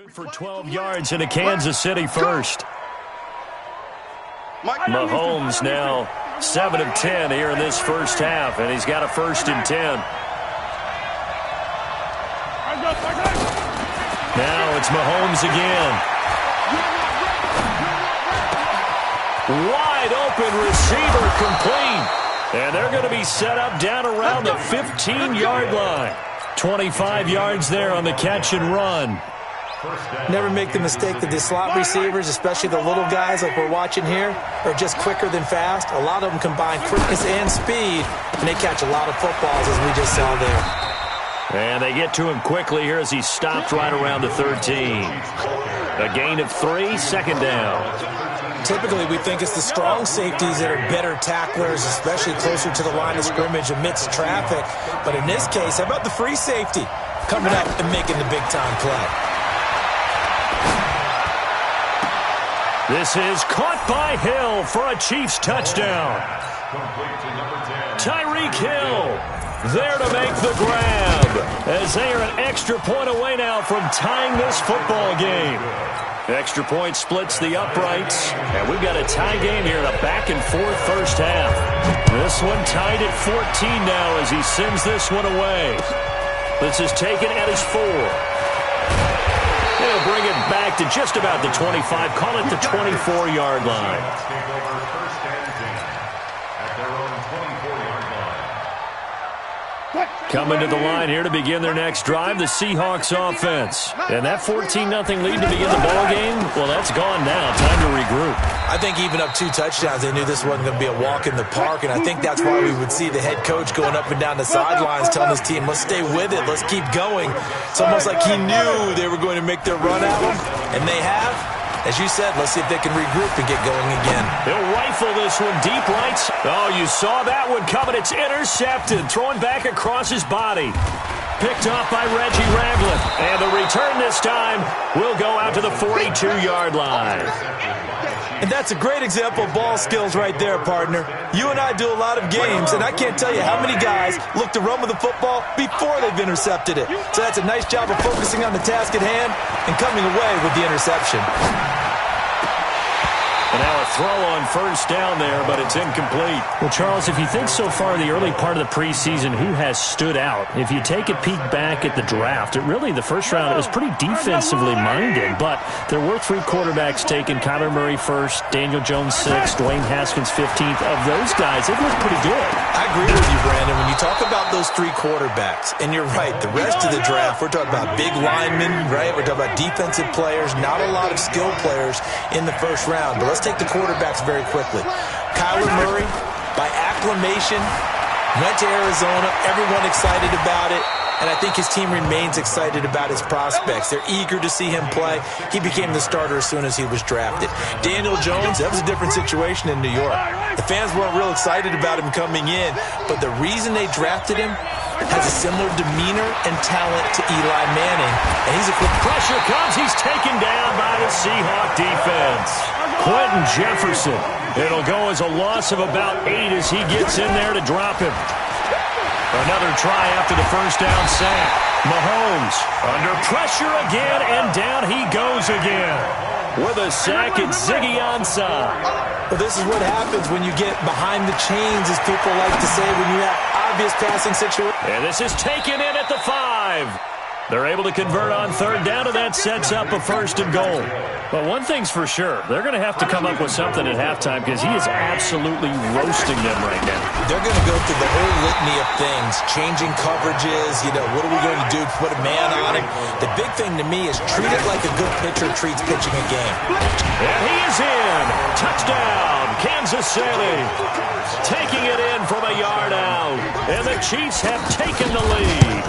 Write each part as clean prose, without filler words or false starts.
For 12 yards into Kansas City first. Mahomes now 7 of 10 here in this first half, and he's got a 1st and 10. Now it's Mahomes again. Wide open receiver complete. And they're going to be set up down around the 15-yard line. 25 yards there on the catch and run. Never make the mistake that the slot receivers, especially the little guys like we're watching here, are just quicker than fast. A lot of them combine quickness and speed, and they catch a lot of footballs, as we just saw there. And they get to him quickly here as he stopped right around the 13. A gain of 3, 2nd down. Typically, we think it's the strong safeties that are better tacklers, especially closer to the line of scrimmage amidst traffic. But in this case, how about the free safety coming up and making the big-time play? This is caught by Hill for a Chiefs touchdown. Tyreek Hill there to make the grab as they are an extra point away now from tying this football game. Extra point splits the uprights, and we've got a tie game here in a back-and-forth first half. This one tied at 14 now as he sends this one away. This is taken at his 4. He'll bring it back to just about the 25, call it the 24-yard line. Coming to the line here to begin their next drive, the Seahawks offense. And that 14-0 lead to begin the ball game, well, that's gone now. Time to regroup. I think even up 2 touchdowns, they knew this wasn't going to be a walk in the park, and I think that's why we would see the head coach going up and down the sidelines telling his team, let's stay with it, let's keep going. It's almost like he knew they were going to make their run at him, and they have. As you said, let's see if they can regroup and get going again. They'll rifle this one deep right. Oh, you saw that one coming. It's intercepted. Thrown back across his body. Picked off by Reggie Ragland. And the return this time will go out to the 42-yard line. And that's a great example of ball skills right there, partner. You and I do a lot of games, and I can't tell you how many guys look to run with the football before they've intercepted it. So that's a nice job of focusing on the task at hand and coming away with the interception. And now a throw on first down there, but it's incomplete. Well, Charles, if you think so far the early part of the preseason, who has stood out? If you take a peek back at the draft, the first round, it was pretty defensively minded, but there were 3 quarterbacks taken. Kyler Murray first, Daniel Jones 6th, Dwayne Haskins 15th. Of those guys, they've looked pretty good. I agree with you, Brandon. When you talk about those 3 quarterbacks, and you're right, the rest of the draft, we're talking about big linemen, right? We're talking about defensive players, not a lot of skill players in the first round. But let's take the quarterbacks very quickly. Kyler Murray, by acclamation, went to Arizona. Everyone excited about it. And I think his team remains excited about his prospects. They're eager to see him play. He became the starter as soon as he was drafted. Daniel Jones, that was a different situation in New York. The fans weren't real excited about him coming in, but the reason they drafted him has a similar demeanor and talent to Eli Manning. And he's a quick pressure comes. He's taken down by the Seahawk defense. Quentin Jefferson. It'll go as a loss of about 8 as he gets in there to drop him. Another try after the first down sack. Mahomes under pressure again, and down he goes again. With a sack, it's Ziggy Ansah. Well, this is what happens when you get behind the chains, as people like to say, when you have obvious passing situations. And this is taken in at the 5. They're able to convert on 3rd down, and that sets up a 1st and goal. But one thing's for sure, they're going to have to come up with something at halftime because he is absolutely roasting them right now. They're going to go through the whole litany of things, changing coverages, what are we going to do to put a man on him? The big thing to me is treat it like a good pitcher treats pitching a game. And he is in. Touchdown, Kansas City. Taking it in from a yard out. And the Chiefs have taken the lead.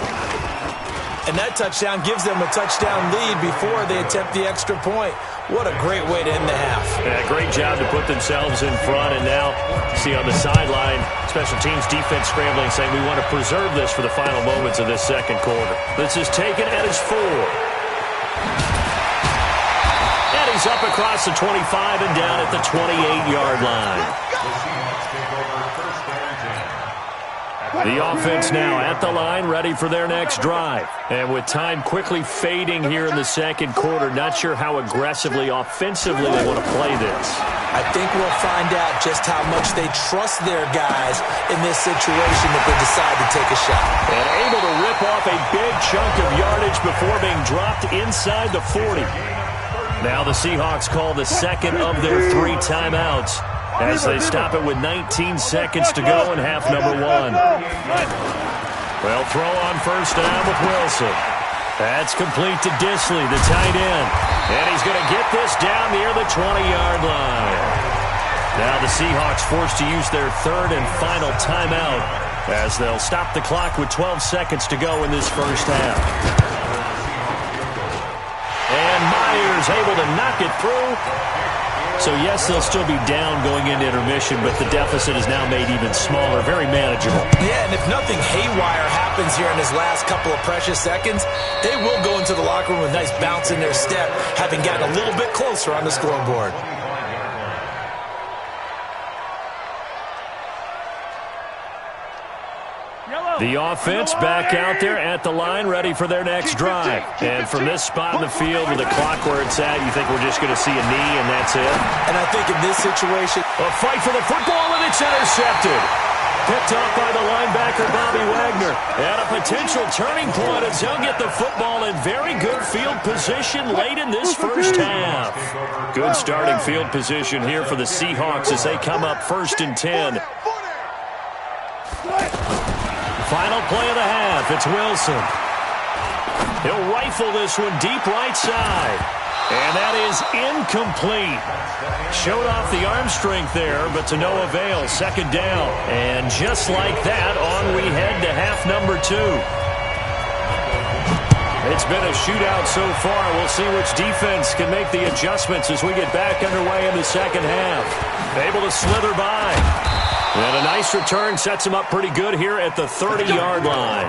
And that touchdown gives them a touchdown lead before they attempt the extra point. What a great way to end the half. Yeah, great job to put themselves in front. And now, see on the sideline, special teams defense scrambling, saying we want to preserve this for the final moments of this second quarter. This is taken at his 4. And he's up across the 25 and down at the 28-yard line. The offense now at the line, ready for their next drive. And with time quickly fading here in the second quarter, not sure how aggressively, offensively they want to play this. I think we'll find out just how much they trust their guys in this situation if they decide to take a shot. And able to rip off a big chunk of yardage before being dropped inside the 40. Now the Seahawks call the second of their 3 timeouts as they stop it with 19 seconds to go in half number 1. Well, throw on first down with Wilson. That's complete to Disley, the tight end. And he's going to get this down near the 20-yard line. Now the Seahawks forced to use their 3rd and final timeout as they'll stop the clock with 12 seconds to go in this first half. And Myers able to knock it through. So, yes, they'll still be down going into intermission, but the deficit is now made even smaller, very manageable. Yeah, and if nothing haywire happens here in his last couple of precious seconds, they will go into the locker room with a nice bounce in their step, having gotten a little bit closer on the scoreboard. The offense back out there at the line, ready for their next drive. And from this spot in the field with the clock where it's at, you think we're just going to see a knee and that's it? And I think in this situation, a fight for the football, and it's intercepted. Picked off by the linebacker, Bobby Wagner. And a potential turning point as he'll get the football in very good field position late in this first half. Good starting field position here for the Seahawks as they come up 1st and 10. Final play of the half, it's Wilson. He'll rifle this one deep right side. And that is incomplete. Showed off the arm strength there, but to no avail. 2nd down. And just like that, on we head to half number 2. It's been a shootout so far. We'll see which defense can make the adjustments as we get back underway in the second half. Able to slither by. And a nice return sets him up pretty good here at the 30-yard line.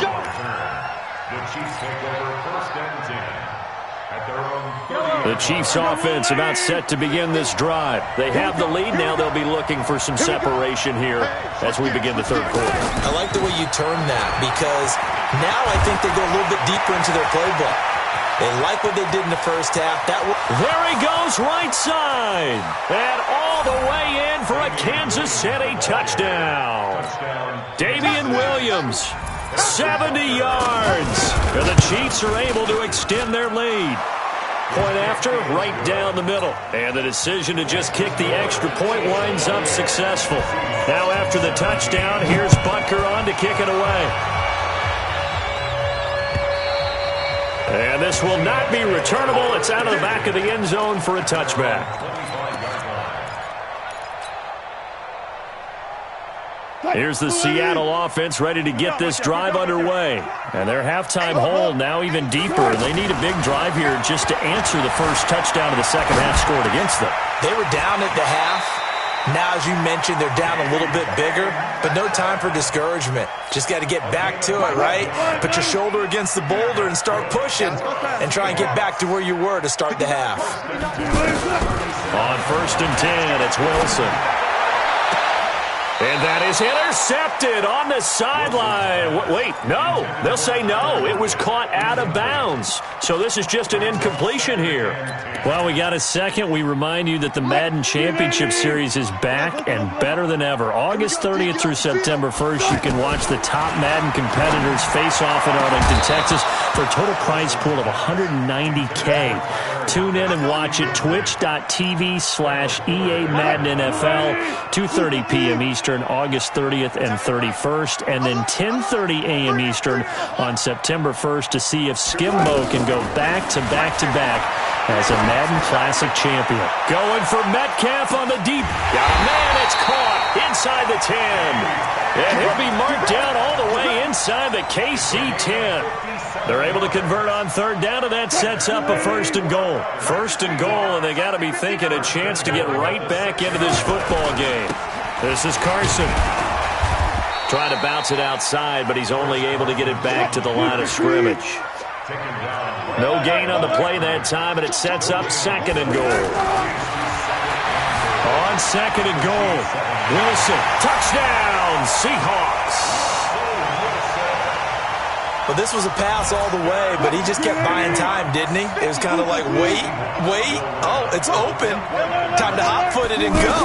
The Chiefs offense about set to begin this drive. They have the lead. Now they'll be looking for some separation here as we begin the 3rd quarter. I like the way you turn that because now I think they go a little bit deeper into their playbook. They like what they did in the first half. There he goes, right side. And all the way in for a Kansas City touchdown. Damian Williams, 70 yards. And the Chiefs are able to extend their lead. Point after, right down the middle. And the decision to just kick the extra point winds up successful. Now after the touchdown, here's Butker on to kick it away. And this will not be returnable. It's out of the back of the end zone for a touchback. Here's the Seattle offense ready to get this drive underway. And their halftime hole now even deeper. They need a big drive here just to answer the first touchdown of the second half scored against them. They were down at the half. Now, as you mentioned, they're down a little bit bigger, but no time for discouragement. Just got to get back to it, right? Put your shoulder against the boulder and start pushing and try and get back to where you were to start the half. On 1st and 10, it's Wilson. And that is intercepted on the sideline. Wait, no. They'll say no. It was caught out of bounds. So this is just an incompletion here. Well, we got a second. We remind you that the Madden Championship Series is back and better than ever. August 30th through September 1st, you can watch the top Madden competitors face off in Arlington, Texas for a total prize pool of $190K. Tune in and watch it. Twitch.tv/EA Madden NFL, 2:30 p.m. Eastern, August 30th and 31st, and then 10:30 a.m. Eastern on September 1st to see if Skimbo can go back to back to back as a Madden Classic champion. Going for Metcalf on the deep. Man, it's caught inside the 10. And he'll be marked down all the way inside the KC 10. They're able to convert on 3rd down, and that sets up a 1st and goal. 1st and goal, and they got to be thinking a chance to get right back into this football game. This is Carson. Trying to bounce it outside, but he's only able to get it back to the line of scrimmage. No gain on the play that time, and it sets up 2nd and goal. On 2nd and goal, Wilson, touchdown, Seahawks. Well, this was a pass all the way, but he just kept buying time, didn't he? It was kind of like, wait. Oh, it's open. Time to hot-foot it and go.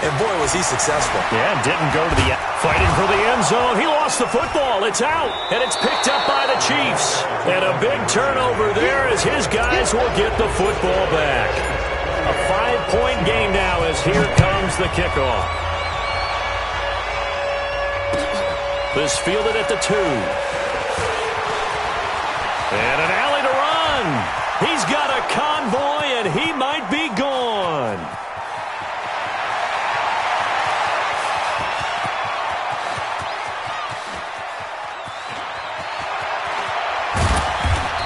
And, boy, was he successful. Yeah, didn't go to the fighting for the end zone. He lost the football. It's out, and it's picked up by the Chiefs. And a big turnover there as his guys will get the football back. A 5-point game now as here comes the kickoff. This fielded at the 2. And an alley to run. He's got a convoy, and he might be gone.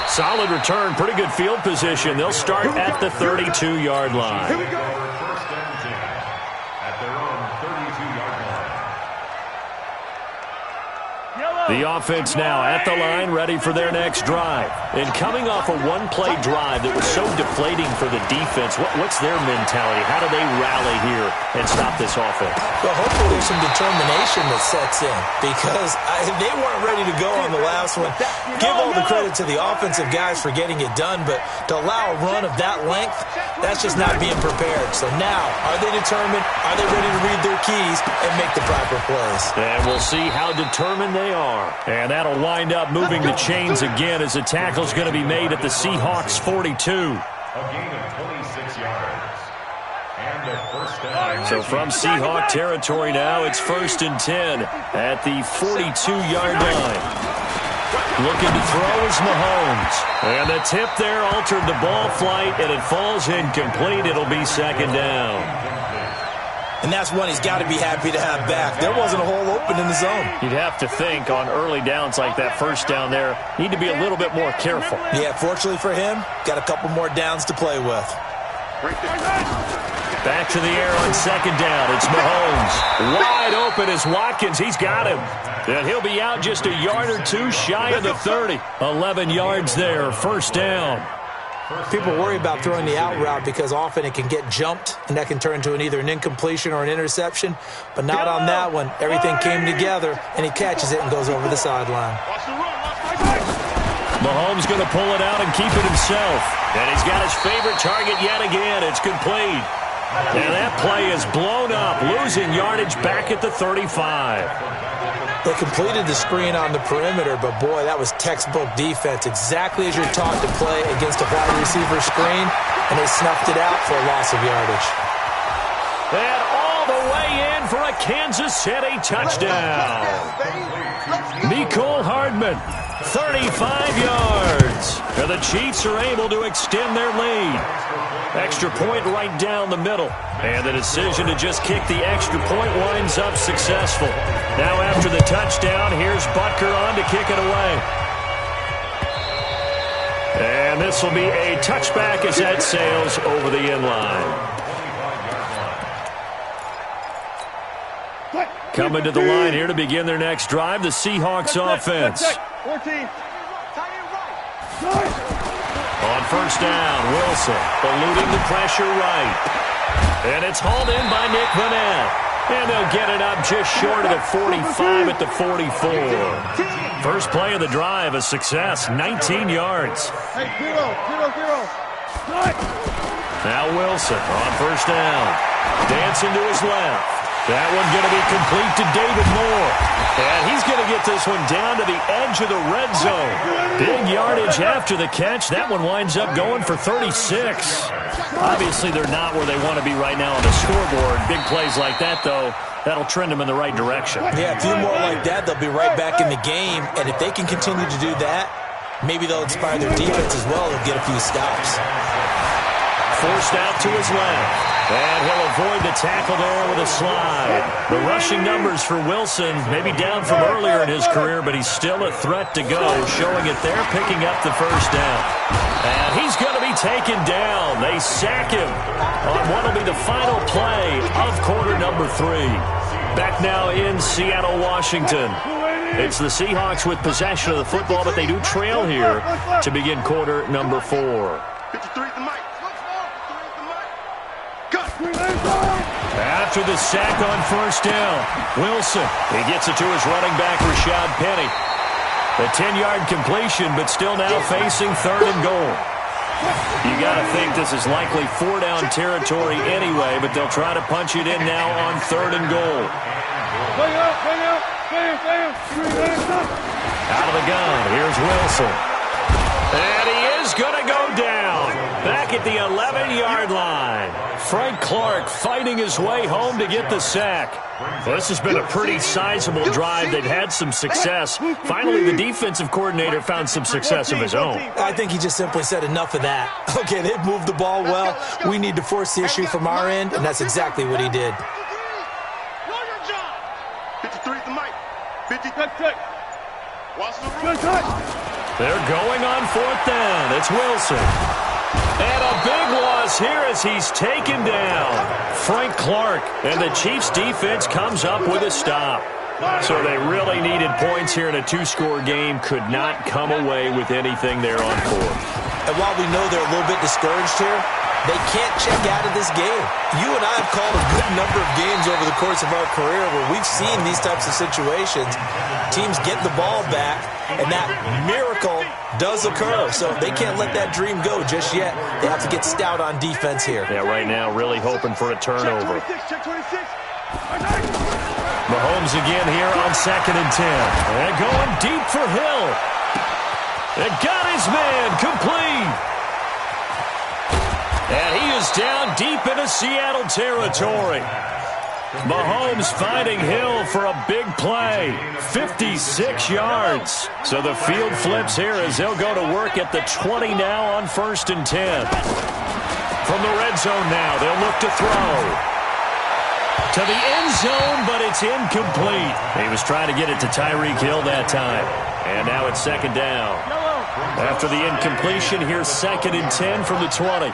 Solid return, pretty good field position. They'll start at the 32-yard line. Here we go. First and 10 at their own 32-yard line. The offense now at the line, ready for their next drive. And coming off a one-play drive that was so deflating for the defense, what's their mentality? How do they rally here and stop this offense? Well, hopefully there's some determination that sets in because they weren't ready to go on the last one. Give all the credit to the offensive guys for getting it done, but to allow a run of that length, that's just not being prepared. So now, are they determined? Are they ready to read their keys and make the proper plays? And we'll see how determined they are. And that'll wind up moving the chains again as the tackle's going to be made at the Seahawks 42. A gain of 26 yards. And a first down. So from Seahawk territory now, it's 1st and 10 at the 42-yard line. Looking to throw is Mahomes. And the tip there altered the ball flight, and it falls incomplete. It'll be 2nd down. And that's one he's got to be happy to have back. There wasn't a hole open in the zone. You'd have to think on early downs like that, first down there, need to be a little bit more careful. Yeah, fortunately for him, got a couple more downs to play with. Back to the air on 2nd down. It's Mahomes. Wide open is Watkins. He's got him. And he'll be out just a yard or two shy of the 30. 11 yards there, 1st down. People worry about throwing the out route because often it can get jumped, and that can turn into either an incompletion or an interception. But not on that one. Everything came together, and he catches it and goes over the sideline. Mahomes going to pull it out and keep it himself. And he's got his favorite target yet again. It's complete. And that play is blown up, losing yardage back at the 35. They completed the screen on the perimeter, but, boy, that was textbook defense. Exactly as you're taught to play against a wide receiver screen, and they snuffed it out for a loss of yardage. And all the way in for a Kansas City touchdown. Mecole Hardman, 35 yards. And the Chiefs are able to extend their lead. Extra point right down the middle. And the decision to just kick the extra point winds up successful. Now after the touchdown, here's Butker on to kick it away. And this will be a touchback as that sails over the end line. Coming to the line here to begin their next drive, the Seahawks offense. 14. On 1st down, Wilson eluding the pressure right. And it's hauled in by Nick Vanette. And they'll get it up just short of the 45 at the 44. First play of the drive, a success, 19 yards. Hey, 0. Now Wilson on 1st down. Dancing to his left. That one going to be complete to David Moore. And he's going to get this one down to the edge of the red zone. Big yardage after the catch. That one winds up going for 36. Obviously, they're not where they want to be right now on the scoreboard. Big plays like that, though, that'll trend them in the right direction. Yeah, a few more like that, they'll be right back in the game. And if they can continue to do that, maybe they'll inspire their defense as well and get a few stops. Forced out to his left. And he'll avoid the tackle there with a slide. The rushing numbers for Wilson, maybe down from earlier in his career, but he's still a threat to go, showing it there, picking up the 1st down. And he's going to be taken down. They sack him on what will be the final play of quarter number 3. Back now in Seattle, Washington. It's the Seahawks with possession of the football, but they do trail here to begin quarter number 4. After the sack on 1st down, Wilson, he gets it to his running back, Rashad Penny. A 10-yard completion, but still now facing 3rd and goal. You got to think this is likely 4-down territory anyway, but they'll try to punch it in now on 3rd and goal. Out of the gun, here's Wilson. And he is going to go down. Back at the 11-yard line. Frank Clark fighting his way home to get the sack. Well, this has been a pretty sizable drive. They've had some success. Finally, the defensive coordinator found some success of his own. I think he just simply said enough of that. Okay, they've moved the ball well. We need to force the issue from our end, and that's exactly what he did. 53 the mic. 50 touch. Watch the run. They're going on 4th down. It's Wilson. And a big loss here as he's taken down. Frank Clark, and the Chiefs' defense comes up with a stop. So they really needed points here in a 2-score game. Could not come away with anything there on 4th. And while we know they're a little bit discouraged here, they can't check out of this game. You and I have called a good number of games over the course of our career where we've seen these types of situations. Teams get the ball back, and that miracle does occur. So they can't let that dream go just yet. They have to get stout on defense here. Yeah, right now really hoping for a turnover. Mahomes again here on 2nd and 10. And going deep for Hill. And got his man complete. And he is down deep into Seattle territory. Mahomes finding Hill for a big play. 56 yards. So the field flips here as they'll go to work at the 20 now on 1st and 10. From the red zone now, they'll look to throw. To the end zone, but it's incomplete. He was trying to get it to Tyreek Hill that time. And now it's 2nd down. After the incompletion, here's 2nd and 10 from the 20.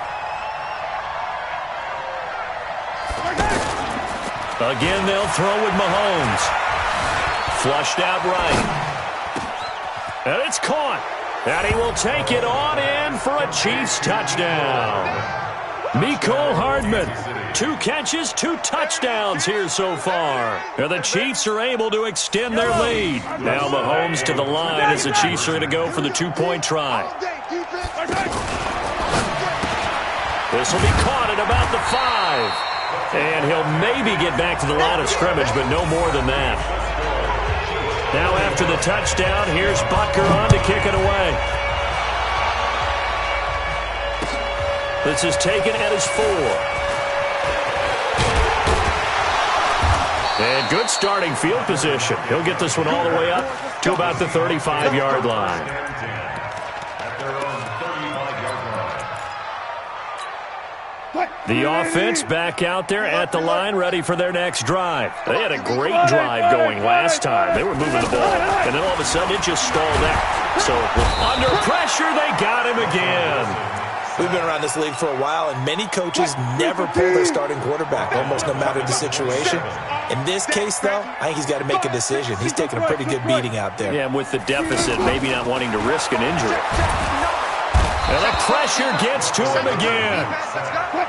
Again, they'll throw with Mahomes. Flushed out right. And it's caught. And he will take it on in for a Chiefs touchdown. Mecole Hardman, 2 catches, 2 touchdowns here so far. And the Chiefs are able to extend their lead. Now Mahomes to the line as the Chiefs are going to go for the 2-point try. This will be caught at about the 5. And he'll maybe get back to the line of scrimmage, but no more than that. Now after the touchdown, here's Butker on to kick it away. This is taken at his 4. And good starting field position. He'll get this one all the way up to about the 35-yard line. The offense back out there at the line, ready for their next drive. They had a great drive going last time. They were moving the ball, and then all of a sudden it just stalled out. So under pressure, they got him again. We've been around this league for a while, and many coaches never pull their starting quarterback, almost no matter the situation. In this case, though, I think he's got to make a decision. He's taking a pretty good beating out there. Yeah, and with the deficit, maybe not wanting to risk an injury. And the pressure gets to him again.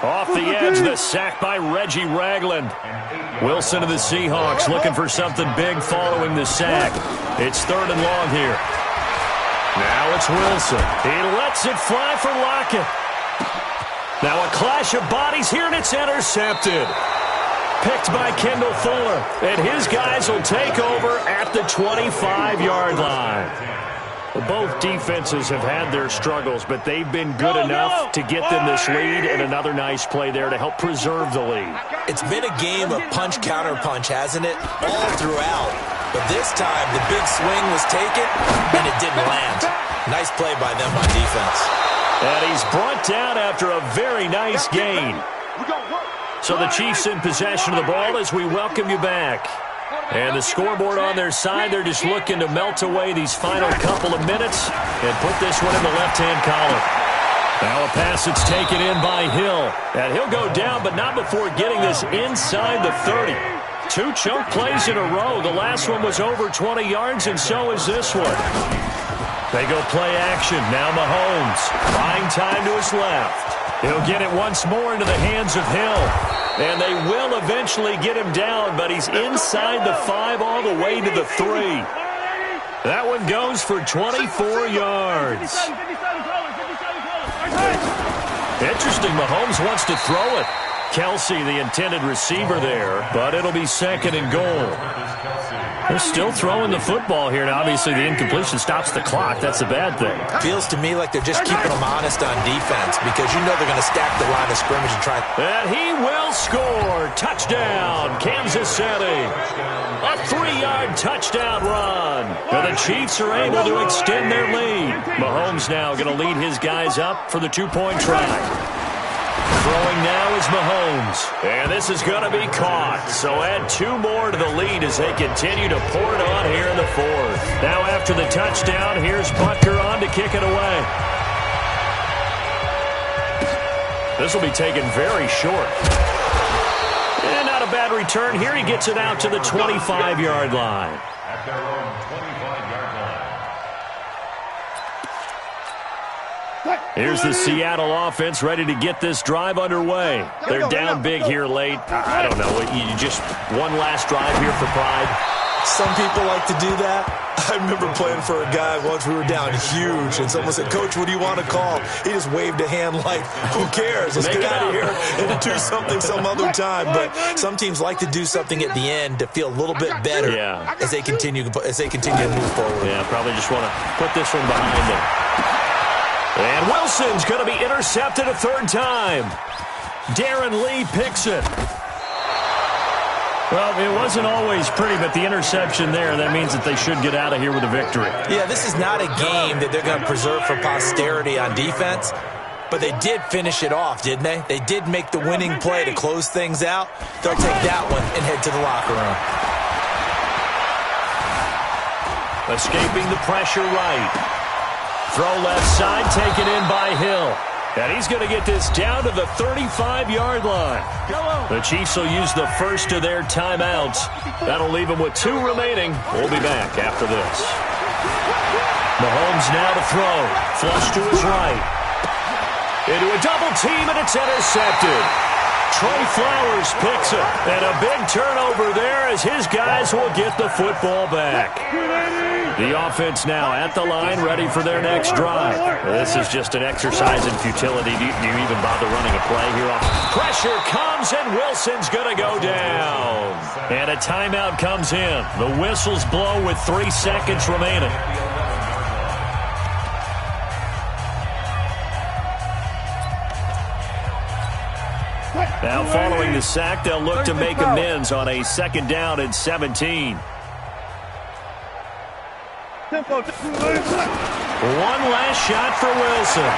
Off the edge, the sack by Reggie Ragland. Wilson of the Seahawks looking for something big following the sack. It's 3rd and long here. Now it's Wilson. He lets it fly for Lockett. Now a clash of bodies here, and it's intercepted. Picked by Kendall Fuller. And his guys will take over at the 25-yard line. Both defenses have had their struggles, but they've been good enough to get them this lead, and another nice play there to help preserve the lead. It's been a game of punch-counter-punch, hasn't it? All throughout. But this time, the big swing was taken, and it didn't land. Nice play by them on defense. And he's brought down after a very nice gain. So the Chiefs in possession of the ball as we welcome you back. And the scoreboard on their side, they're just looking to melt away these final couple of minutes and put this one in the left-hand column. Now a pass that's taken in by Hill. And he'll go down, but not before getting this inside the 30. 2 chunk plays in a row. The last one was over 20 yards, and so is this one. They go play action. Now Mahomes. Buying time to his left. He'll get it once more into the hands of Hill. And they will eventually get him down, but he's inside the 5 all the way to the 3. That one goes for 24 yards. Interesting, Mahomes wants to throw it. Kelsey, the intended receiver there, but it'll be second and goal. They're still throwing the football here, and obviously the incompletion stops the clock. That's a bad thing. Feels to me like they're just keeping them honest on defense because you know they're going to stack the line of scrimmage and try. And he will score. Touchdown, Kansas City. A 3-yard touchdown run. Now the Chiefs are able to extend their lead. Mahomes now going to lead his guys up for the 2-point try. Throwing now is Mahomes. And this is going to be caught. So add 2 more to the lead as they continue to pour it on here in the 4th. Now after the touchdown, here's Butker on to kick it away. This will be taken very short. And not a bad return. Here he gets it out to the 25-yard line. At their own 25-yard line. Here's the Seattle offense ready to get this drive underway. They're down big here late. I don't know. You just one last drive here for pride. Some people like to do that. I remember playing for a guy once. We were down huge, and someone said, "Coach, what do you want to call?" He just waved a hand like, who cares? Let's get out of here and do something some other time. But some teams like to do something at the end to feel a little bit better as they continue to move forward. Yeah, probably just want to put this one behind them. And Wilson's going to be intercepted a 3rd time. Darren Lee picks it. Well, it wasn't always pretty, but the interception there, that means that they should get out of here with a victory. Yeah, this is not a game that they're going to preserve for posterity on defense, but they did finish it off, didn't they? They did make the winning play to close things out. They'll take that one and head to the locker room. Escaping the pressure right. Throw left side, taken in by Hill. And he's going to get this down to the 35-yard line. The Chiefs will use the first of their timeouts. That'll leave them with 2 remaining. We'll be back after this. Mahomes now to throw. Flush to his right. Into a double team, and it's intercepted. Trey Flowers picks it. And a big turnover there as his guys will get the football back. The offense now at the line, ready for their next drive. This is just an exercise in futility. Do you even bother running a play here? Pressure comes, and Wilson's going to go down. And a timeout comes in. The whistles blow with 3 seconds remaining. Now following the sack, they'll look to make amends on a 2nd down and 17. One last shot for Wilson.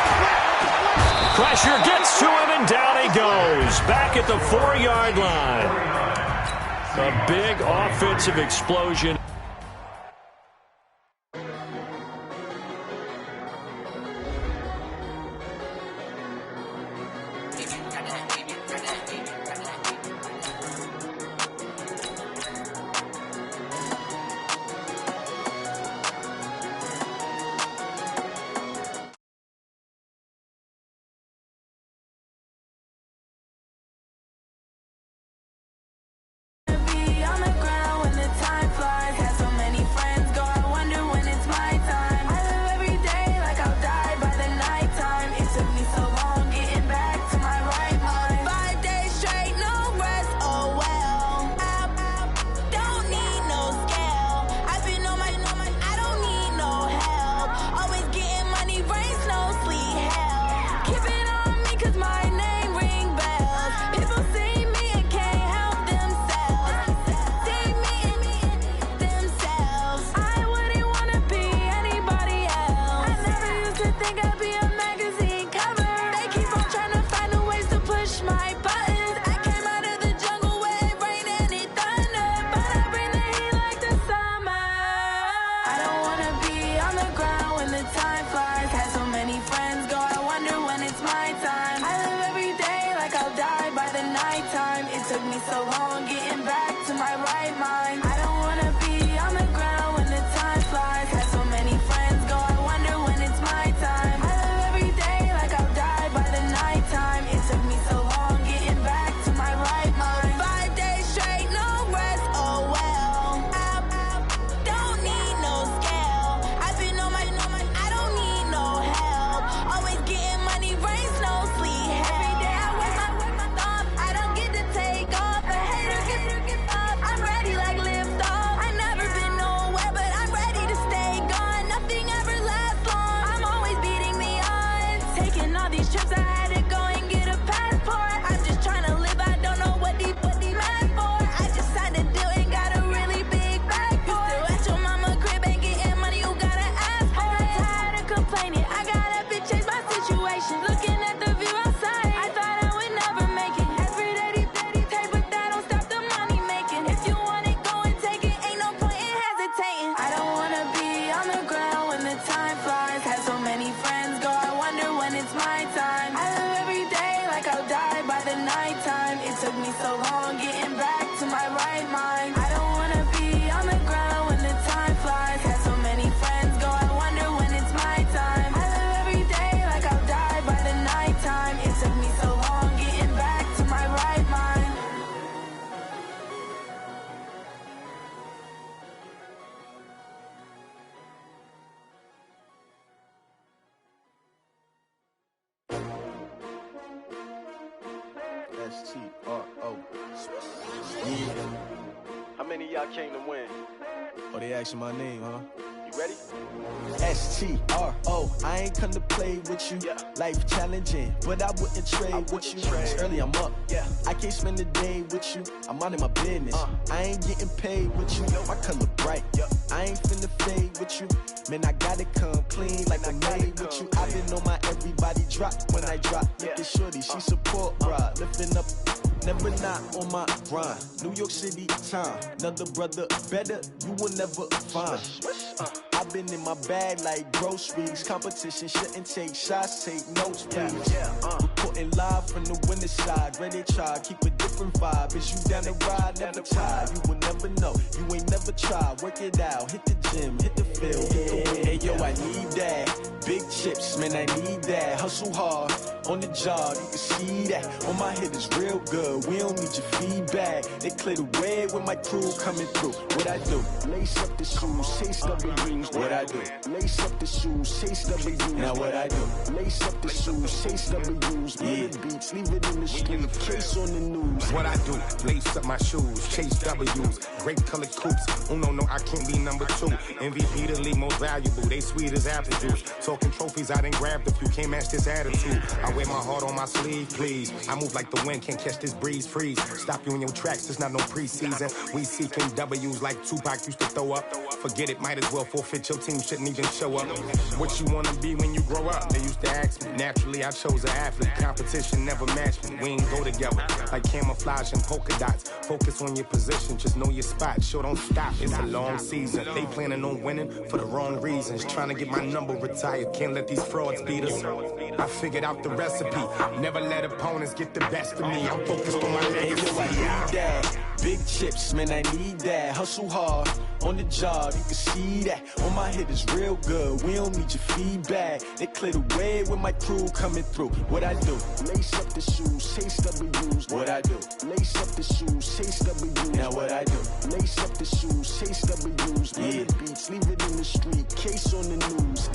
Pressure gets to him, and down he goes. Back at the 4-yard line. A big offensive explosion. S-T-R-O. Yeah. How many of y'all came to win? Oh, they asking my name, huh? You ready? S-T-R-O. I ain't come to play with you. Yeah. Life challenging, but I wouldn't trade with you. It's early, I'm up. Yeah. I can't spend the day with you. I'm minding my business. I ain't getting paid with you. My color bright. I ain't finna fade with you. Man, I gotta come clean like I made with you. I been on my everybody drop when I drop. Look at shorty, she support ride. Lifting up, never not on my grind. New York City time. Another brother better, you will never find. I've been in my bag like groceries. Competition shouldn't take shots, take notes, please. Reporting live from the winter side. Ready to try, keep a different vibe. Is you down the ride, never tired. You will never know, you ain't never tried. Work it out, hit the gym, hit the field, hit the wind. Hey yo, I need that. Big chips, man, I need that. Hustle hard, on the job, you can see that. On my head is real good, we don't need your feedback. They clear the way with my crew coming through. What I do? Lace up the shoes, chase W's. What I do? Lace up the shoes, chase W's. Now what I do? Lace up the shoes, chase W's. Murder beats, leave it in the street, case on the news. What I do? Lace up my shoes, chase W's. Great colored coops. Oh no, I can't be number 2. MVP the league most valuable. They sweet as apple juice. Talking trophies, I done grabbed a few. Can't match this attitude. I wear my heart on my sleeve, please. I move like the wind, can't catch this breeze. Freeze. Stop you in your tracks. It's not no preseason. We seeking W's like Tupac used to throw up. Forget it, might as well forfeit. Your team shouldn't even show up. What you wanna be when you grow up? They used to ask me. Naturally, I chose an athlete. Competition never matched me. We ain't go together like camouflage and polka dots. Focus on your position, just know your spot. Sure, don't stop. It's a long season. They planning on winning for the wrong reasons. Trying to get my number retired. Can't let these frauds beat us. I figured out the recipe. Never let opponents get the best of me. I'm focused on my legacy. I need that. Big chips, man, I need that. Hustle hard, on the job, you can see that. On my head is real good, we don't need your feedback. They clear the way with my crew coming through. What I do? Lace up the shoes, chase W's. What I do? Lace up the shoes, chase W's. Now what I do? Lace up the shoes, chase W's. Murder beats, leave it in the street, case on the news.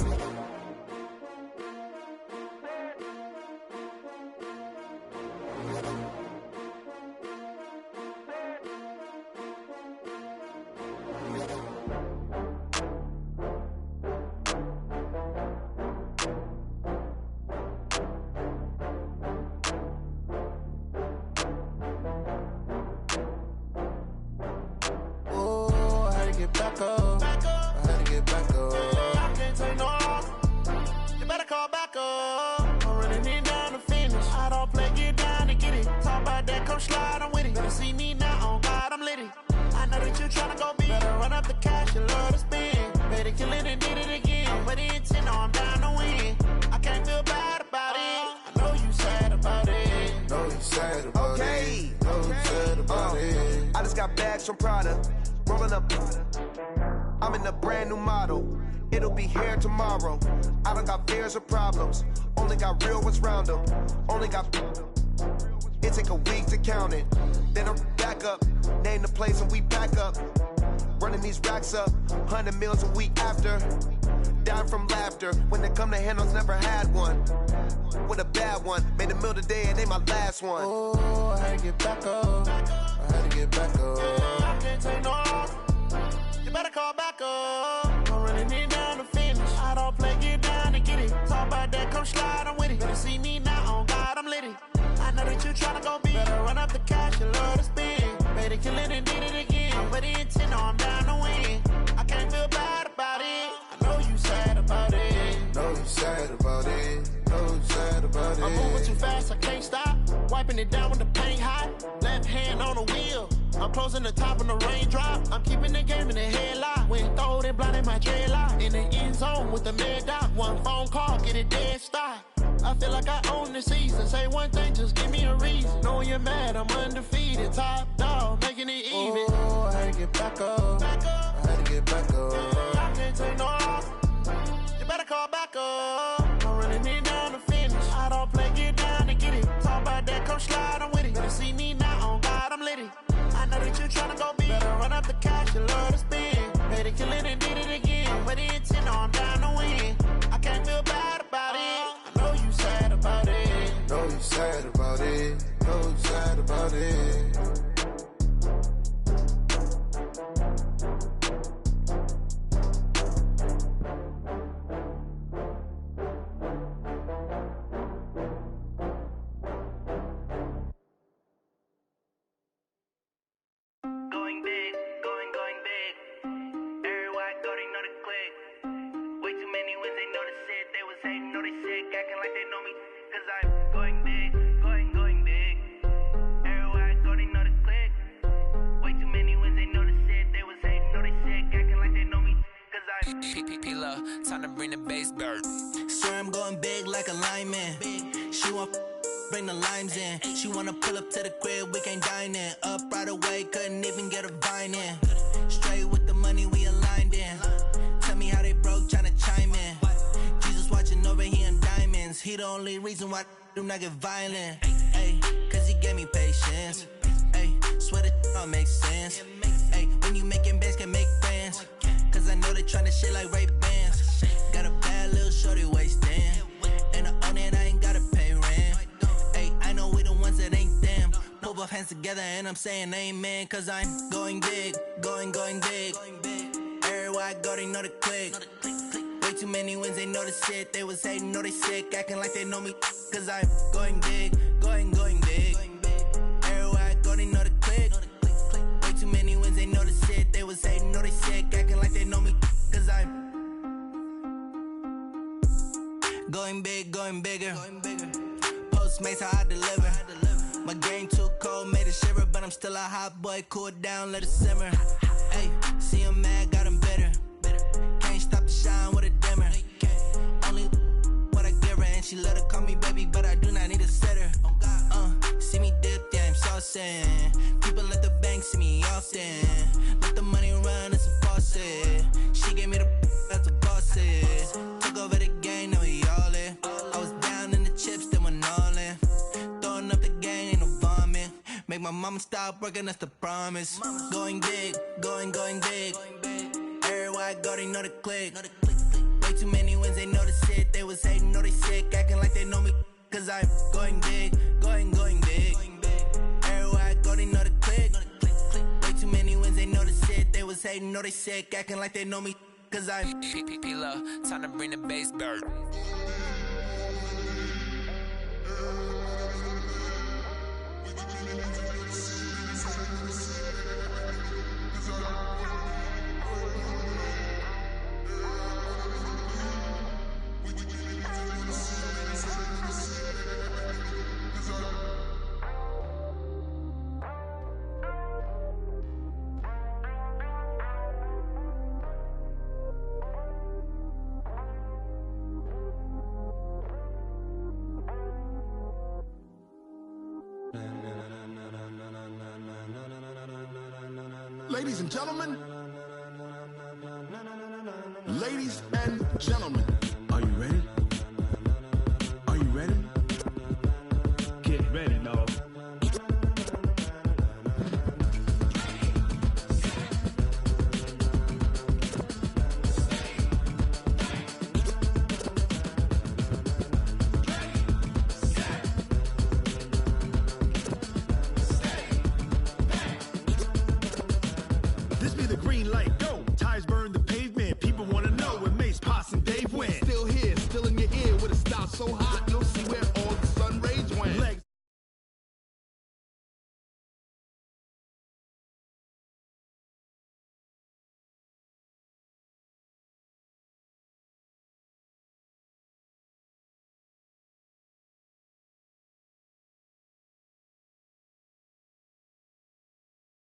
From Prada, rolling up. I'm in a brand new model. It'll be here tomorrow. I don't got fears or problems. Only got real ones round them. Only got. It take a week to count it. Then I'm back up. Name the place and we pack up. Running these racks up. 100 meals a week after. Down from laughter. When they come to handles, never had one. With a bad one. Made a meal today and ain't my last one. Oh, I had to get back up. I had to get back up. I can't take no off. You better call back up. I'm running it down to finish. I don't play, get down and get it. Talk about that, come slide, I'm with it. Better see me now, on God, I'm litty. I know that you tryna go be. Better run up the cash, you love to spend. Better kill it and did it again. But the intent, no, I'm down to win. I can't feel bad about it. I know you sad about it. Know you sad about it. Know you sad about it. I'm moving too fast, I can't stop. Wiping it down with the paint hot. Left hand on the wheel. I'm closing the top when the raindrop. I'm keeping the game in the headlock. When throwed and blinded my dreadlock. In the end zone with the mad dot. One phone call, get it dead stop. I feel like I own the season. Say one thing, just give me a reason. Knowing you're mad, I'm undefeated. Top dog, making it even. Oh, I had to get back up. I had to get back up. I can't take no off. You better call back up. I'm running it down to finish. I don't play, get down and get it. Talk about that, come slide, I'm with it. Better see me now, on God, I'm litty. I know that you tryna go be. Better run up the cash, you love to spend. Better kill it and did it again. But the intent, no, I'm down to win. I can't feel bad about it. I know you sad about it. Know you sad about it. so sad about it. Time to bring the bass bird. Swear I'm going big like a lineman. She want bring the limes in. She wanna pull up to the crib, we can't dine in. Up right away, couldn't even get a vine in. Straight with the money we aligned in. Tell me how they broke, tryna chime in. Jesus watching over here in diamonds. He the only reason why I do not get violent. Ay, cause he gave me patience. Ay, swear that don't make sense. Ay, when you making bands, can make friends. Cause I know they tryna shit like Ray-Bans. Got a bad little shorty wasting. And I own it, I ain't gotta pay rent. Ay, I know we the ones that ain't them. Pull both hands together and I'm saying amen. Cause I'm going big, going big. Everywhere I go, they know the click. Way too many wins, they know the shit. They was hating, know they sick, acting like they know me. Cause I'm going big, going big. Everywhere I go, they know the click. Way too many wins, they know the shit. They was hating, know they sick, acting like they know me. Cause I'm going big, going bigger. Postmates how I deliver. My game too cold, made it shiver. But I'm still a hot boy, cool it down, let it simmer. Hey, see him mad, got him bitter. Can't stop the shine with a dimmer. Only what I give her, and she let her call me baby, but I do not need a sitter. See me dip, yeah, I'm saucing. People at the bank see me often. Let the money run, it's a faucet. She gave me the that's a boss it. Took over the game, now we all in. I was down in the chips, then went all in. Throwing up the game, ain't no vomit. Make my mama stop working, that's the promise. Going big, going big. Everywhere I go, they know the click. Way too many wins, they know the shit. They was hating, know they sick, acting like they know me. Cause I'm going big, going big. Everywhere I go, they know the click. Way too many wins, they know the shit. They was hating, know they sick, acting like they know me. Cause I'm P-P-P-Love, time to bring the bass bird. Ladies and gentlemen, are you ready? Are you ready? Get ready, dog. This be the green light, go!